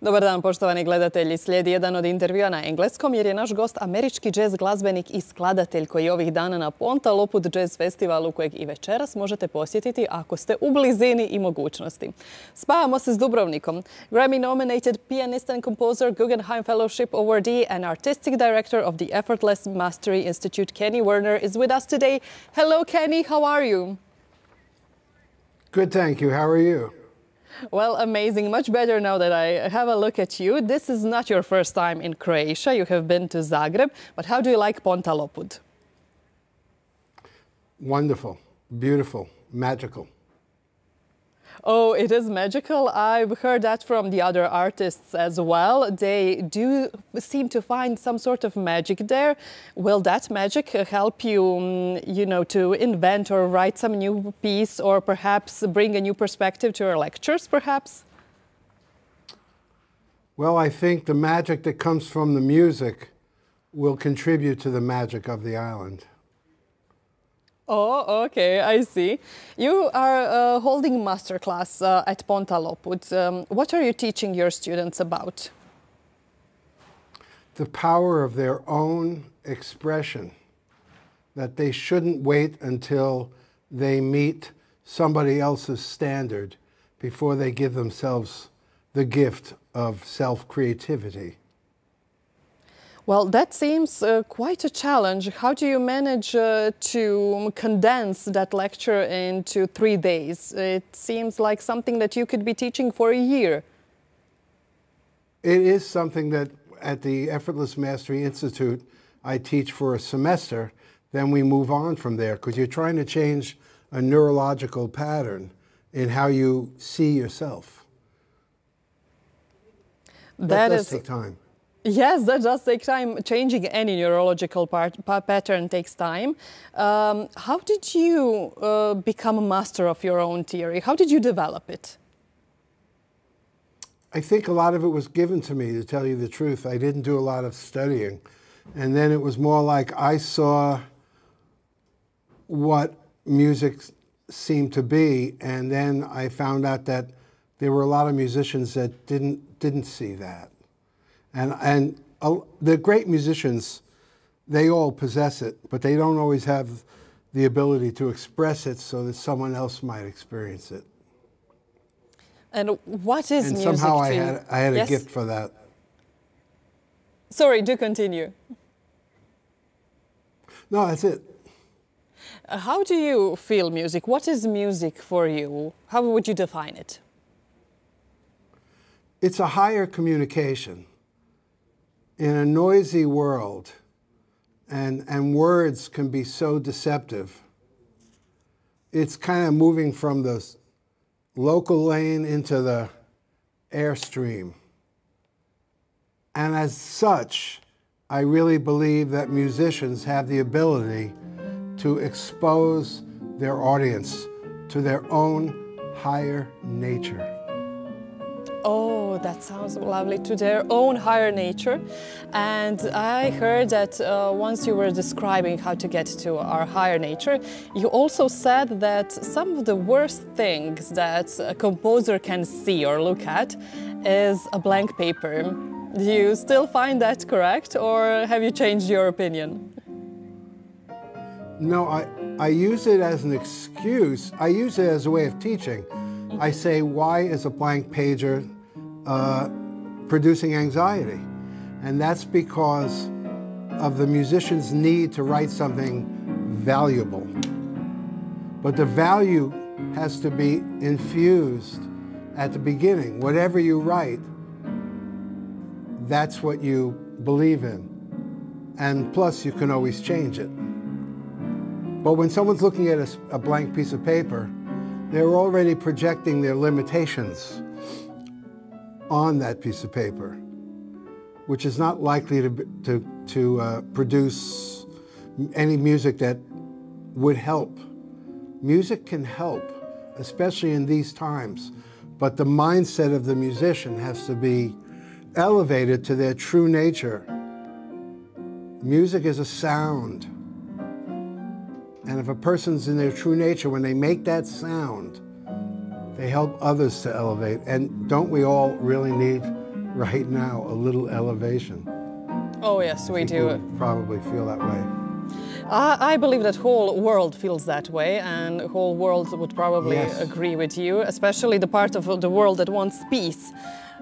Dobar dan, poštovani gledatelji. Slijedi jedan od intervjua na engleskom jer je naš gost američki jazz glazbenik i skladatelj koji je ovih dana na Pontalopud Jazz Festivalu kojeg i večeras možete posjetiti ako ste u blizini i mogućnosti. Spajamo se s Dubrovnikom. Grammy-nominated pianist and composer, Guggenheim Fellowship awardee and artistic director of the Effortless Mastery Institute, Kenny Werner, is with us today. Hello, Kenny. How are you? Good, thank you. How are you? Well, amazing. Much better now that I have a look at you. This is not your first time in Croatia. You have been to Zagreb. But how do you like Pontalopud? Wonderful, beautiful, magical. Oh, it is magical. I've heard that from the other artists as well. They do seem to find some sort of magic there. Will that magic help you, to invent or write some new piece or perhaps bring a new perspective to your lectures, perhaps? Well, I think the magic that comes from the music will contribute to the magic of the island. Oh, okay, I see. You are holding masterclass at Pontalopud. What are you teaching your students about? The power of their own expression, that they shouldn't wait until they meet somebody else's standard before they give themselves the gift of self-creativity. Well, that seems quite a challenge. How do you manage to condense that lecture into 3 days? It seems like something that you could be teaching for a year. It is something that at the Effortless Mastery Institute I teach for a semester, then we move on from there because you're trying to change a neurological pattern in how you see yourself. That does take time. Yes, that does take time. Changing any neurological pattern takes time. How did you become a master of your own theory? How did you develop it? I think a lot of it was given to me, to tell you the truth. I didn't do a lot of studying. And then it was more like I saw what music seemed to be, and then I found out that there were a lot of musicians that didn't see that. And the great musicians, they all possess it, but they don't always have the ability to express it so that someone else might experience it. And what is music? And somehow I had a Yes? gift for that. Sorry, do continue. No, that's it. How do you feel music? What is music for you? How would you define it? It's a higher communication. In a noisy world, and words can be so deceptive, it's kind of moving from the local lane into the airstream. And as such, I really believe that musicians have the ability to expose their audience to their own higher nature. Oh, that sounds lovely, to their own higher nature. And I heard that once you were describing how to get to our higher nature, you also said that some of the worst things that a composer can see or look at is a blank paper. Do you still find that correct, or have you changed your opinion? No, I use it as an excuse. I use it as a way of teaching. I say, why is a blank pager producing anxiety? And that's because of the musician's need to write something valuable. But the value has to be infused at the beginning. Whatever you write, that's what you believe in. And plus, you can always change it. But when someone's looking at a blank piece of paper, they're already projecting their limitations on that piece of paper, which is not likely to produce any music that would help. Music can help, especially in these times, but the mindset of the musician has to be elevated to their true nature. Music is a sound. And if a person's in their true nature, when they make that sound, they help others to elevate. And don't we all really need right now a little elevation. Oh yes, we do. Probably feel that way. I believe that whole world feels that way, and whole world would probably agree with you, especially the part of the world that wants peace.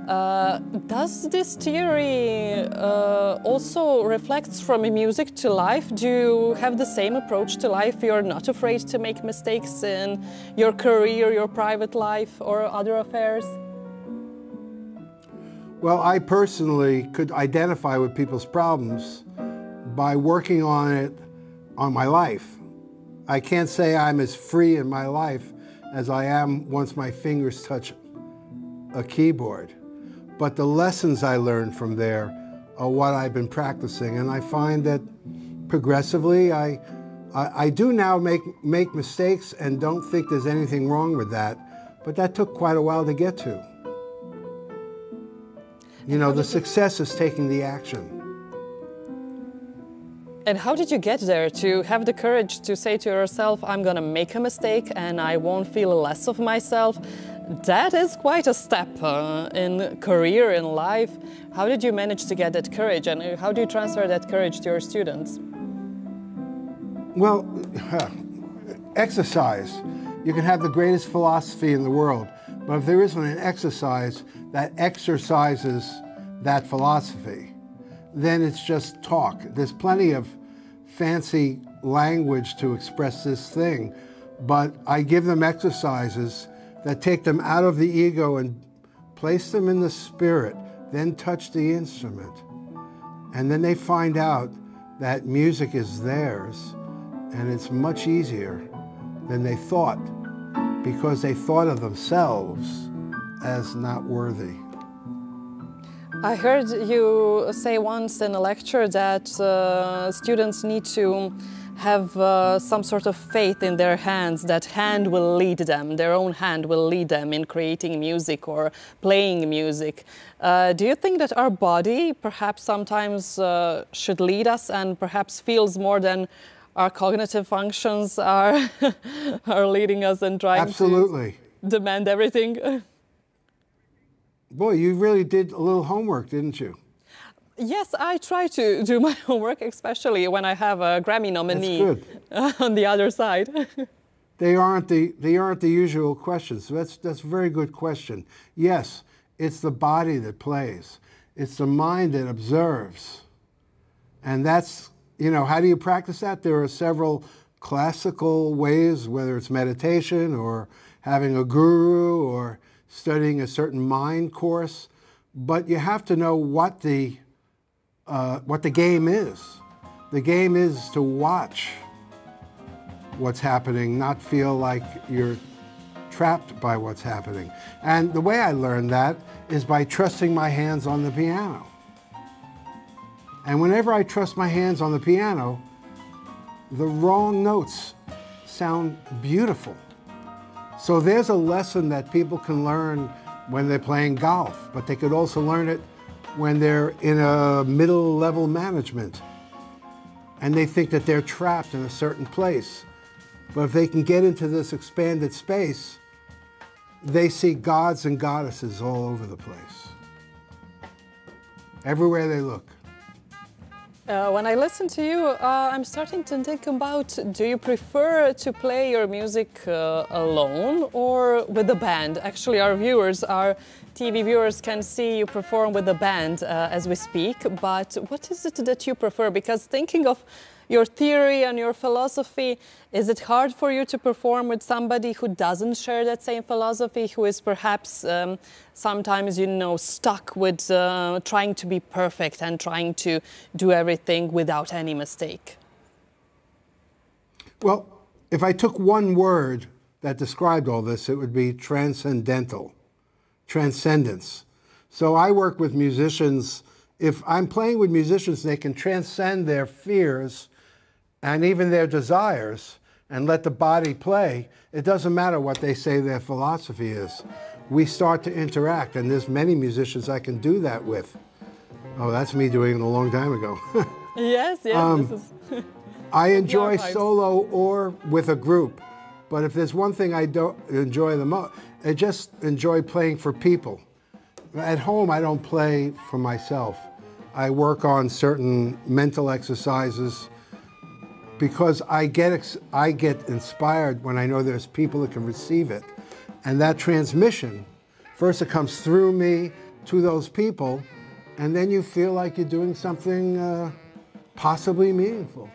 Does this theory also reflects from music to life? Do you have the same approach to life? You're not afraid to make mistakes in your career, your private life, or other affairs? Well, I personally could identify with people's problems by working on it on my life. I can't say I'm as free in my life as I am once my fingers touch a keyboard. But the lessons I learned from there are what I've been practicing. And I find that progressively, I do now make mistakes and don't think there's anything wrong with that. But that took quite a while to get to. You know, the success is taking the action. And how did you get there to have the courage to say to yourself, I'm going to make a mistake and I won't feel less of myself? That is quite a step in career, in life. How did you manage to get that courage, and how do you transfer that courage to your students? Well, exercise. You can have the greatest philosophy in the world, but if there isn't an exercise that exercises that philosophy, then it's just talk. There's plenty of fancy language to express this thing, but I give them exercises that take them out of the ego and place them in the spirit, then touch the instrument. And then they find out that music is theirs, and it's much easier than they thought, because they thought of themselves as not worthy. I heard you say once in a lecture that students need to have some sort of faith in their hands, that hand will lead them, their own hand will lead them in creating music or playing music. Do you think that our body perhaps sometimes should lead us and perhaps feels more than our cognitive functions are, are leading us and trying to demand everything? Boy, you really did a little homework, didn't you? Yes, I try to do my homework, especially when I have a Grammy nominee on the other side. They aren't the usual questions. That's a very good question. Yes, it's the body that plays. It's the mind that observes. And that's, you know, how do you practice that? There are several classical ways, whether it's meditation or having a guru or studying a certain mind course. But you have to know what the game is. The game is to watch what's happening, not feel like you're trapped by what's happening. And the way I learned that is by trusting my hands on the piano. And whenever I trust my hands on the piano, the wrong notes sound beautiful. So there's a lesson that people can learn when they're playing golf, but they could also learn it when they're in a middle-level management and they think that they're trapped in a certain place. But if they can get into this expanded space, they see gods and goddesses all over the place, everywhere they look. When I listen to you, I'm starting to think about, do you prefer to play your music alone or with a band? Actually, our viewers, our TV viewers can see you perform with a band as we speak, but what is it that you prefer? Because thinking of your theory and your philosophy, is it hard for you to perform with somebody who doesn't share that same philosophy, who is perhaps sometimes, you know, stuck with trying to be perfect and trying to do everything without any mistake? Well, if I took one word that described all this, it would be transcendental, transcendence. So I work with musicians. If I'm playing with musicians, they can transcend their fears and even their desires and let the body play. It doesn't matter what they say their philosophy is. We start to interact, and there's many musicians I can do that with. Oh, that's me doing it a long time ago. Yes, yes. This is I enjoy solo or with a group, but if there's one thing I don't enjoy the most, I just enjoy playing for people. At home, I don't play for myself. I work on certain mental exercises because I get inspired when I know there's people that can receive it. And that transmission, first it comes through me to those people, and then you feel like you're doing something possibly meaningful.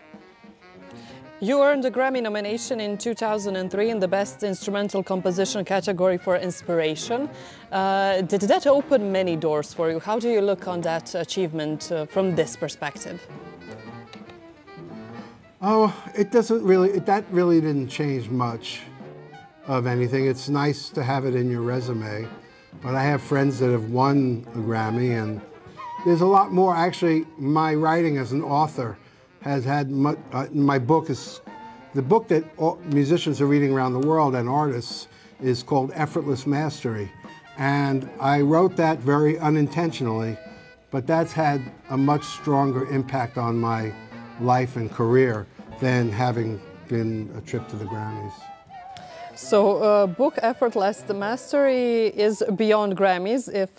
You earned a Grammy nomination in 2003 in the Best Instrumental Composition category for Inspiration. Did that open many doors for you? How do you look on that achievement from this perspective? Oh, that really didn't change much of anything. It's nice to have it in your resume, but I have friends that have won a Grammy, and there's a lot more. Actually, my writing as an author has had my book is the book that all musicians are reading around the world and artists is called Effortless Mastery, and I wrote that very unintentionally, but that's had a much stronger impact on my life and career than having been a trip to the Grammys. So book Effortless Mastery is beyond Grammys, if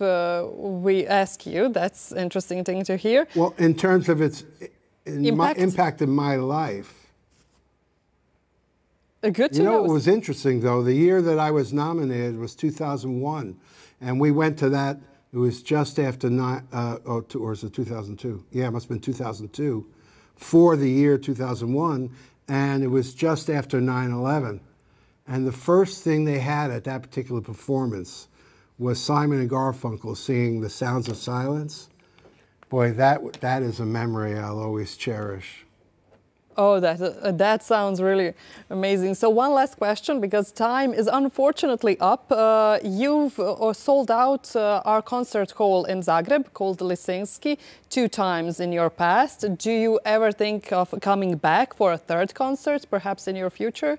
we ask you. That's an interesting thing to hear. Well, in terms of its impact in my life. Good to know. You know, it was interesting, though. The year that I was nominated was 2001, and we went to that. It was just after or was it 2002? Yeah, it must have been 2002, for the year 2001, and it was just after 9/11. And the first thing they had at that particular performance was Simon and Garfunkel singing "The Sounds of Silence." Boy, that is a memory I'll always cherish. Oh, that sounds really amazing. So one last question, because time is unfortunately up. You've sold out our concert hall in Zagreb called Lisinski 2 times in your past. Do you ever think of coming back for a 3rd concert, perhaps in your future?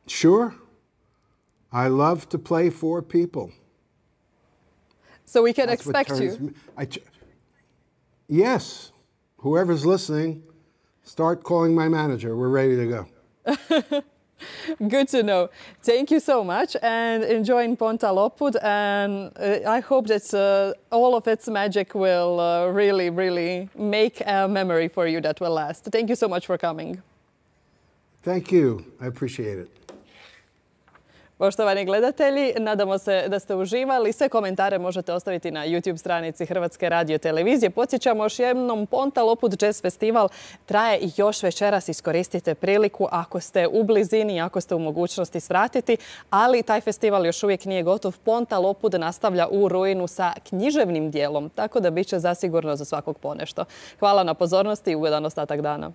Sure. I love to play for people. So we can expect you. Yes. Whoever's listening, start calling my manager. We're ready to go. Good to know. Thank you so much, and enjoying Ponta Lopud. And I hope that all of its magic will really, really make a memory for you that will last. Thank you so much for coming. Thank you. I appreciate it. Poštovani gledatelji, nadamo se da ste uživali. Sve komentare možete ostaviti na YouTube stranici Hrvatske radiotelevizije. Podsjećamo još jednom, Ponta Lopud Jazz Festival traje još večeras. Iskoristite priliku ako ste u blizini, ako ste u mogućnosti svratiti, ali taj festival još uvijek nije gotov. Ponta Lopud nastavlja u rujnu sa književnim dijelom, tako da bit će zasigurno za svakog ponešto. Hvala na pozornosti i ugodan ostatak dana.